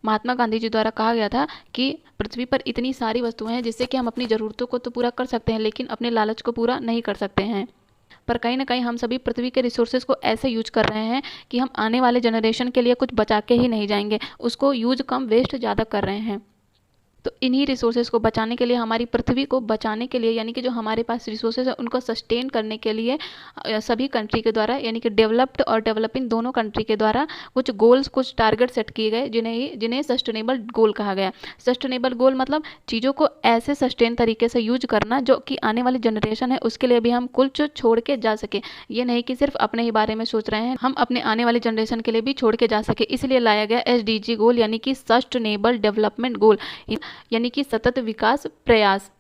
महात्मा गांधी जी द्वारा कहा गया था कि पृथ्वी पर इतनी सारी वस्तुएं हैं जिससे कि हम अपनी ज़रूरतों को तो पूरा कर सकते हैं, लेकिन अपने लालच को पूरा नहीं कर सकते हैं। पर कहीं ना कहीं हम सभी पृथ्वी के रिसोर्सेज को ऐसे यूज कर रहे हैं कि हम आने वाले जनरेशन के लिए कुछ बचा के ही नहीं जाएंगे, उसको यूज कम वेस्ट ज़्यादा कर रहे हैं। तो इन्हीं रिसोर्सेज को बचाने के लिए, हमारी पृथ्वी को बचाने के लिए, यानी कि जो हमारे पास रिसोर्सेज है उनको सस्टेन करने के लिए सभी कंट्री के द्वारा, यानी कि डेवलप्ड और डेवलपिंग दोनों कंट्री के द्वारा कुछ गोल्स, कुछ टारगेट सेट किए गए, जिन्हें सस्टेनेबल गोल कहा गया। सस्टेनेबल गोल मतलब चीज़ों को ऐसे सस्टेन तरीके से यूज करना जो कि आने वाली जनरेशन है उसके लिए भी हम कुछ छोड़ के जा सके। ये नहीं कि सिर्फ अपने ही बारे में सोच रहे हैं, हम अपने आने वाली जनरेशन के लिए भी छोड़ के जा सके। इसलिए लाया गया SDG गोल, यानी कि सस्टेनेबल डेवलपमेंट गोल, यानी कि सतत विकास प्रयास।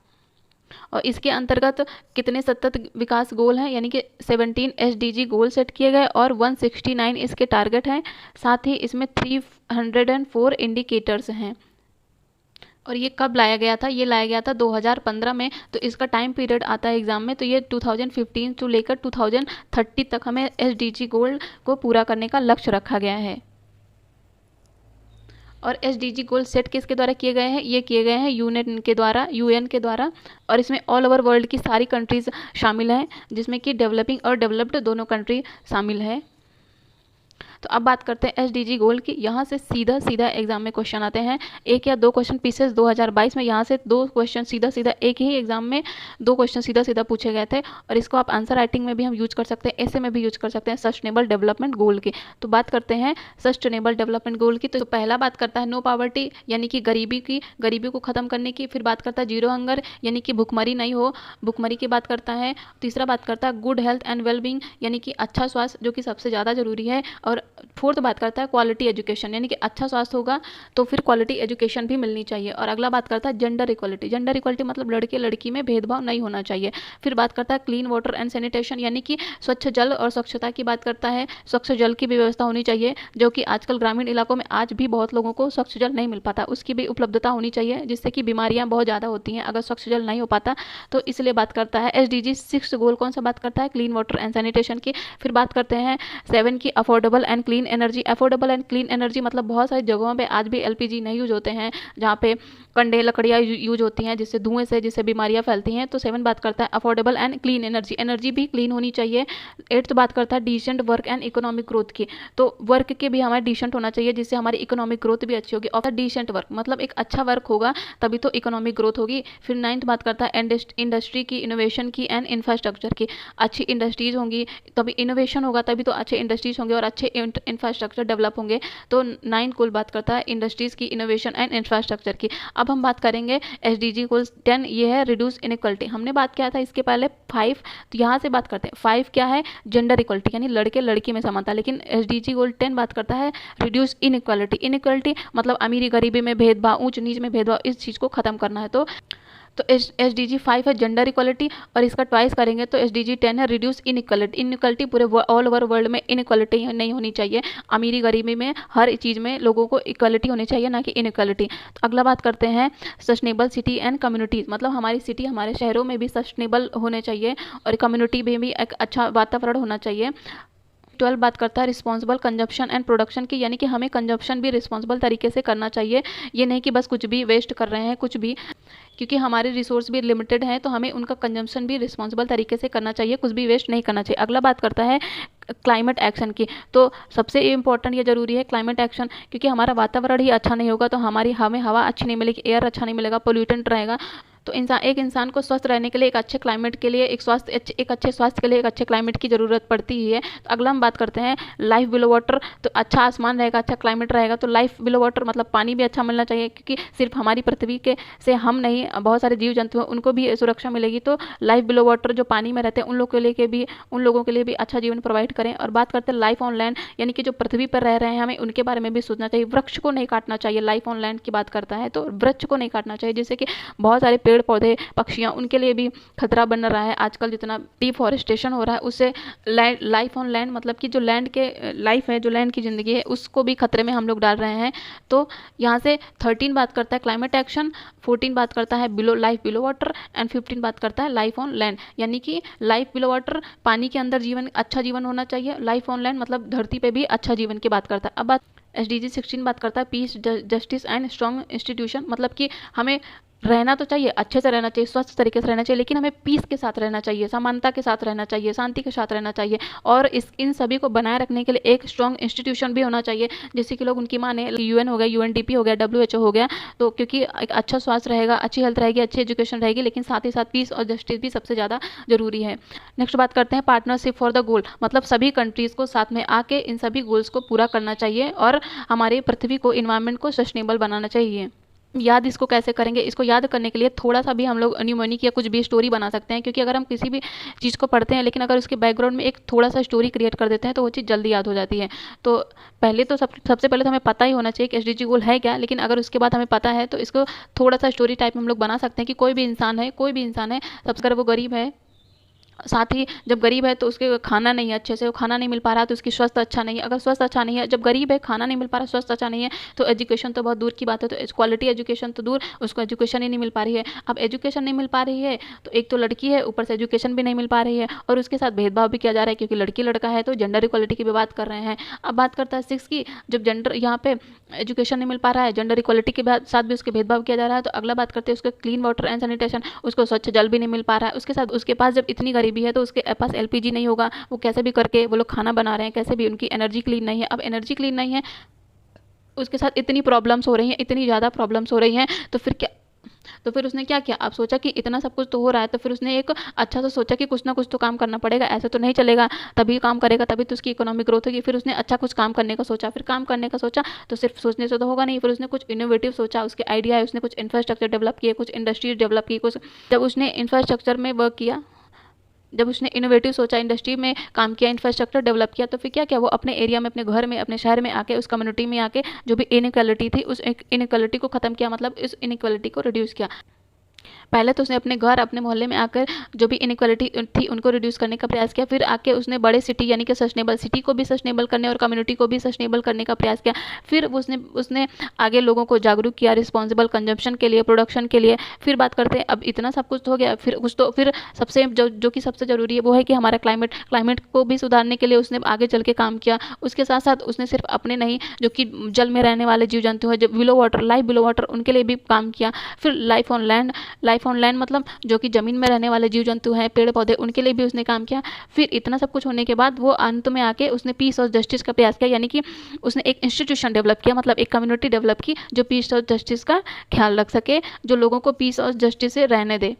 और इसके अंतर्गत कितने सतत विकास गोल हैं, यानी कि 17 SDG गोल सेट किए गए और 169 इसके टारगेट हैं। साथ ही इसमें 304 इंडिकेटर्स हैं। और ये कब लाया गया था? ये लाया गया था 2015 में। तो इसका टाइम पीरियड आता है एग्जाम में, तो ये 2015 से लेकर 2030 तक हमें SDG गोल को पूरा करने का लक्ष्य रखा गया है। और SDG गोल सेट किसके द्वारा किए गए हैं? ये किए गए हैं UN के द्वारा। और इसमें ऑल ओवर वर्ल्ड की सारी कंट्रीज शामिल हैं, जिसमें कि डेवलपिंग और डेवलप्ड दोनों कंट्री शामिल है। तो अब बात करते हैं SDG गोल की। यहाँ से सीधा सीधा एग्जाम में क्वेश्चन आते हैं, एक या दो क्वेश्चन पीसेस 2022 में यहाँ से दो क्वेश्चन सीधा सीधा, एक ही एग्जाम में दो क्वेश्चन सीधा सीधा पूछे गए थे। और इसको आप आंसर राइटिंग में भी हम यूज कर सकते हैं, ऐसे में भी यूज कर सकते हैं, सस्टेनेबल डेवलपमेंट गोल की। तो बात करते हैं सस्टेनेबल डेवलपमेंट गोल की। तो पहला बात करता है नो पॉवर्टी, यानी कि गरीबी को खत्म करने की। फिर बात करता है जीरो हंगर, यानी कि भुखमरी नहीं हो, भुखमरी की बात करता है। तीसरा बात करता है गुड हेल्थ एंड वेलबींग, यानी कि अच्छा स्वास्थ्य, जो कि सबसे ज़्यादा जरूरी है। और फोर्थ बात करता है क्वालिटी एजुकेशन, यानी कि अच्छा स्वास्थ्य होगा तो फिर क्वालिटी एजुकेशन भी मिलनी चाहिए। और अगला बात करता है जेंडर इक्वलिटी मतलब लड़के लड़की में भेदभाव नहीं होना चाहिए। फिर बात करता है क्लीन वाटर एंड सैनिटेशन, यानी कि स्वच्छ जल और स्वच्छता की बात करता है, स्वच्छ जल की भी व्यवस्था होनी चाहिए, जो कि आजकल ग्रामीण इलाकों में आज भी बहुत लोगों को स्वच्छ जल नहीं मिल पाता, उसकी भी उपलब्धता होनी चाहिए, जिससे कि बीमारियां बहुत ज़्यादा होती हैं अगर स्वच्छ जल नहीं हो पाता। तो इसलिए बात करता है SDG 6 गोल कौन सा बात करता है? क्लीन वाटर एंड सैनिटेशन की। फिर बात करते हैं 7 की affordable and clean energy. Affordable and clean energy मतलब बहुत सारी जगहों पे आज भी LPG नहीं यूज होते हैं, जहाँ पे कंडे लकड़ियाँ यूज होती हैं, जिससे धुएं से जिससे बीमारियां फैलती हैं। तो 7 बात करता है affordable and clean energy, energy भी क्लीन होनी चाहिए। 8 बात करता है decent work and economic growth की। तो वर्क के भी हमारे डिसेंट होना चाहिए, जिससे हमारी इकोनॉमिक ग्रोथ भी अच्छी होगी। और डिसेंट वर्क मतलब एक अच्छा वर्क होगा तभी तो इकोनॉमिक ग्रोथ होगी। फिर 9th बात करता है इंडस्ट्री की, इनोवेशन की एंड इंफ्रास्ट्रक्चर की। अच्छी इंडस्ट्रीज होंगी तभी इनोवेशन होगा, तभी तो अच्छे इंडस्ट्रीज होंगे और अच्छे इंफ्रास्ट्रक्चर डेवलप होंगे। तो 9 गोल बात करता है इंडस्ट्रीज की, इनोवेशन एंड इंफ्रास्ट्रक्चर की। अब हम बात करेंगे SDG गोल 10, ये है रिड्यूस इनइक्वालिटी। हमने बात किया था इसके पहले 5, तो यहाँ से बात करते हैं 5 क्या है? जेंडर इक्वलिटी, यानी लड़के लड़की में समानता। लेकिन SDG गोल 10 बात करता है रिड्यूस इनइक्वालिटी मतलब अमीरी गरीबी में भेदभाव, ऊंच नीच में भेदभाव, इस चीज़ को खत्म करना है। तो SDG 5 है जेंडर इक्वलिटी, और इसका ट्वाइस करेंगे तो SDG 10 है रिड्यूस इनइक्वालिटी पूरे ऑल ओवर वर्ल्ड में इनइक्वालिटी नहीं होनी चाहिए, अमीरी गरीबी में हर चीज़ में लोगों को इक्वालिटी होनी चाहिए, ना कि इनइक्वालिटी। तो अगला बात करते हैं सस्टेनेबल सिटी एंड कम्युनिटीज़, मतलब हमारी सिटी, हमारे शहरों में भी सस्टेनेबल होने चाहिए और कम्युनिटी में भी एक अच्छा वातावरण होना चाहिए। 12 बात करता है रिस्पॉन्सिबल कंजप्शन एंड प्रोडक्शन की, यानी कि हमें कंजप्शन भी रिस्पॉन्सिबल तरीके से करना चाहिए। ये नहीं कि बस कुछ भी वेस्ट कर रहे हैं कुछ भी, क्योंकि हमारे रिसोर्स भी लिमिटेड हैं, तो हमें उनका कंजम्पशन भी रिस्पॉन्सिबल तरीके से करना चाहिए, कुछ भी वेस्ट नहीं करना चाहिए। अगला बात करता है क्लाइमेट एक्शन की। तो सबसे इंपॉर्टेंट ये जरूरी है क्लाइमेट एक्शन, क्योंकि हमारा वातावरण ही अच्छा नहीं होगा तो हमें हवा अच्छी नहीं मिलेगी, एयर अच्छा नहीं मिलेगा, पोल्यूटेंट रहेगा। तो एक इंसान को स्वस्थ रहने के लिए, एक अच्छे क्लाइमेट के लिए, एक अच्छे स्वास्थ्य के लिए एक अच्छे क्लाइमेट की ज़रूरत पड़ती ही है। तो अगला हम बात करते हैं लाइफ बिलो वाटर। तो अच्छा आसमान रहेगा, अच्छा क्लाइमेट रहेगा तो लाइफ बिलो वाटर मतलब पानी भी अच्छा मिलना चाहिए, क्योंकि सिर्फ हमारी पृथ्वी के से हम नहीं, बहुत सारे जीव जंतु हैं उनको भी सुरक्षा मिलेगी। तो लाइफ बिलो वाटर जो पानी में रहते हैं उन लोगों के लिए भी अच्छा जीवन प्रोवाइड करें। और बात करते हैं लाइफ ऑन लैंड, यानी कि जो पृथ्वी पर रह रहे हैं हमें उनके बारे में भी सोचना चाहिए, वृक्ष को नहीं काटना चाहिए। लाइफ ऑन लैंड की बात करता है तो वृक्ष को नहीं काटना चाहिए, जिससे कि बहुत सारे पेड़ पौधे पक्षियाँ उनके लिए भी खतरा बन रहा है। आजकल जितना डिफॉरेस्टेशन हो रहा है उससे लाइफ ऑन लैंड मतलब कि जो लैंड के लाइफ है, जो लैंड की ज़िंदगी है, उसको भी खतरे में हम लोग डाल रहे हैं। तो यहाँ से 13 बात करता है क्लाइमेट एक्शन, 14 बात करता है लाइफ बिलो वाटर एंड 15 बात करता है लाइफ ऑन लैंड, यानी कि लाइफ बिलो वाटर पानी के अंदर अच्छा जीवन होना चाहिए, लाइफ ऑन लैंड मतलब धरती पे भी अच्छा जीवन की बात करता है। अब बात SDG 16 बात करता है peace, justice and strong institution, मतलब कि हमें रहना तो चाहिए, अच्छे से रहना चाहिए, स्वस्थ तरीके से रहना चाहिए, लेकिन हमें पीस के साथ रहना चाहिए, समानता के साथ रहना चाहिए, शांति के साथ रहना चाहिए, और इन सभी को बनाए रखने के लिए एक स्ट्रॉन्ग इंस्टीट्यूशन भी होना चाहिए, जिससे कि लोग उनकी माने। UN हो गया, UNDP हो गया, WHO हो गया, तो क्योंकि एक अच्छा स्वास्थ्य रहेगा, अच्छी हेल्थ रहेगी, अच्छी एजुकेशन रहेगी, लेकिन साथ ही साथ पीस और जस्टिस भी सबसे ज़्यादा जरूरी है। नेक्स्ट बात करते हैं पार्टनरशिप फॉर द गोल, मतलब सभी कंट्रीज़ को साथ में आके इन सभी गोल्स को पूरा करना चाहिए और हमारी पृथ्वी को, इन्वायरमेंट को सस्टेनेबल बनाना चाहिए। याद इसको कैसे करेंगे? इसको याद करने के लिए थोड़ा सा भी हम लोग न्यूमोनिक या कुछ भी स्टोरी बना सकते हैं, क्योंकि अगर हम किसी भी चीज़ को पढ़ते हैं लेकिन अगर उसके बैकग्राउंड में एक थोड़ा सा स्टोरी क्रिएट कर देते हैं तो वो चीज़ जल्दी याद हो जाती है। तो पहले तो सबसे पहले तो हमें पता ही होना चाहिए कि SDG गोल है क्या, लेकिन अगर उसके बाद हमें पता है तो इसको थोड़ा सा स्टोरी टाइप में हम लोग बना सकते हैं कि कोई भी इंसान है, सबसे अगर वो गरीब है, साथ ही जब गरीब है तो उसके खाना नहीं है, अच्छे से वो खाना नहीं मिल पा रहा तो उसकी स्वास्थ्य अच्छा नहीं है, अगर स्वास्थ्य अच्छा नहीं है, जब गरीब है खाना नहीं मिल पा रहा, स्वास्थ्य अच्छा नहीं है, तो एजुकेशन तो बहुत दूर की बात है, तो क्वालिटी एजुकेशन तो दूर, उसको एजुकेशन ही नहीं मिल पा रही है। अब एजुकेशन नहीं मिल पा रही है तो एक तो लड़की है, ऊपर से एजुकेशन भी नहीं मिल पा रही है, और उसके साथ भेदभाव भी किया जा रहा है, क्योंकि लड़की लड़का है, तो जेंडर इक्वालिटी की भी बात कर रहे हैं। अब बात करता है 6 की, जब जेंडर यहाँ पे एजुकेशन नहीं मिल पा रहा है, जेंडर इक्वालिटी के साथ भी उसके भेदभाव किया जा रहा है, तो अगला बात करते हैं उसके क्लीन वाटर एंड सैनिटेशन, उसको स्वच्छ जल भी नहीं मिल पा रहा है, उसके साथ उसके पास जब इतनी गरीबी है तो उसके पास LPG नहीं होगा, वो कैसे भी करके वो लोग खाना बना रहे हैं, कैसे भी उनकी एनर्जी क्लीन नहीं है। अब एनर्जी क्लीन नहीं है, उसके साथ इतनी प्रॉब्लम्स हो रही हैं, इतनी ज़्यादा प्रॉब्लम्स हो रही हैं, तो फिर क्या, तो फिर उसने क्या किया? आप सोचा कि इतना सब कुछ तो हो रहा है, तो फिर उसने एक अच्छा सा सोचा कि कुछ ना कुछ तो काम करना पड़ेगा, ऐसे तो नहीं चलेगा, तभी काम करेगा, तभी तो उसकी इकोनॉमिक ग्रोथ होगी। फिर उसने अच्छा कुछ काम करने का सोचा, फिर काम करने का सोचा तो सिर्फ सोचने से तो होगा नहीं, फिर उसने कुछ इनोवेटिव सोचा, उसके आइडिया है, उसने कुछ इंफ्रास्ट्रक्चर डेवलप किए, कुछ इंडस्ट्रीज डेवलप की, कुछ जब उसने इंफ्रास्ट्रक्चर में वर्क किया, जब उसने इनोवेटिव सोचा, इंडस्ट्री में काम किया, इंफ्रास्ट्रक्चर डेवलप किया, तो फिर क्या किया? वो अपने एरिया में, अपने घर में, अपने शहर में आके, उस कम्युनिटी में आके जो भी इनइक्वालिटी थी उस इनइक्वालिटी को खत्म किया, मतलब इस इनइक्वालिटी को रिड्यूस किया। पहले तो उसने अपने घर, अपने मोहल्ले में आकर जो भी इनइक्वालिटी थी उनको रिड्यूस करने का प्रयास किया, फिर आके उसने बड़े सिटी यानी कि सस्टेनेबल सिटी को भी सस्टेनेबल करने और कम्युनिटी को भी सस्टेनेबल करने का प्रयास किया। फिर उसने आगे लोगों को जागरूक किया रिस्पॉन्सिबल कंजम्पशन के लिए, प्रोडक्शन के लिए। फिर बात करते हैं, अब इतना सब कुछ तो हो गया, फिर सबसे जो कि सबसे ज़रूरी है वो है कि हमारा क्लाइमेट को भी सुधारने के लिए उसने आगे चल के काम किया। उसके साथ साथ उसने सिर्फ अपने नहीं, जो कि जल में रहने वाले जीव जंतु हैं, जो लाइफ बिलो वाटर, उनके लिए भी काम किया। फिर लाइफ ऑन लैंड मतलब जो कि ज़मीन में रहने वाले जीव जंतु हैं, पेड़ पौधे, उनके लिए भी उसने काम किया। फिर इतना सब कुछ होने के बाद वो अंत में आके उसने पीस और जस्टिस का प्रयास किया, यानी कि उसने एक इंस्टीट्यूशन डेवलप किया, मतलब एक कम्युनिटी डेवलप की जो पीस और जस्टिस का ख्याल रख सके, जो लोगों को पीस और जस्टिस से रहने दे।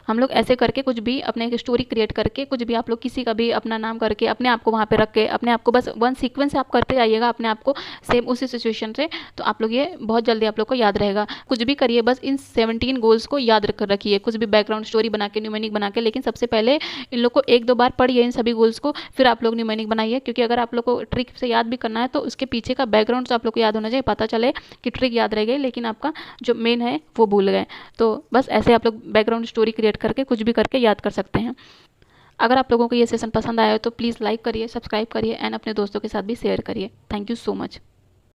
हम लोग ऐसे करके कुछ भी अपने एक स्टोरी क्रिएट करके, कुछ भी आप लोग किसी का भी अपना नाम करके, अपने आप को वहाँ पे रख के, अपने आप को बस वन सीक्वेंस से आप करते जाइएगा अपने आप को सेम उसी सिचुएशन से, तो आप लोग ये बहुत जल्दी आप लोग को याद रहेगा। कुछ भी करिए, बस इन 17 गोल्स को याद कर रखिए, कुछ भी बैकग्राउंड स्टोरी बना के, न्यूमेनिक बना के, लेकिन सबसे पहले इन लोग को 1-2 बार पढ़िए इन सभी गोल्स को, फिर आप लोग न्यूमेनिक बनाइए, क्योंकि अगर आप लोग को ट्रिक से याद भी करना है तो उसके पीछे का बैकग्राउंड तो आप लोग को याद होना चाहिए, पता चले कि ट्रिक याद रह गई लेकिन आपका जो मेन है वो भूल गए। तो बस ऐसे आप लोग बैकग्राउंड स्टोरी क्रिएट करके कुछ भी करके याद कर सकते हैं। अगर आप लोगों को ये सेशन पसंद आया हो तो प्लीज़ लाइक करिए, सब्सक्राइब करिए एंड अपने दोस्तों के साथ भी शेयर करिए। Thank you so much.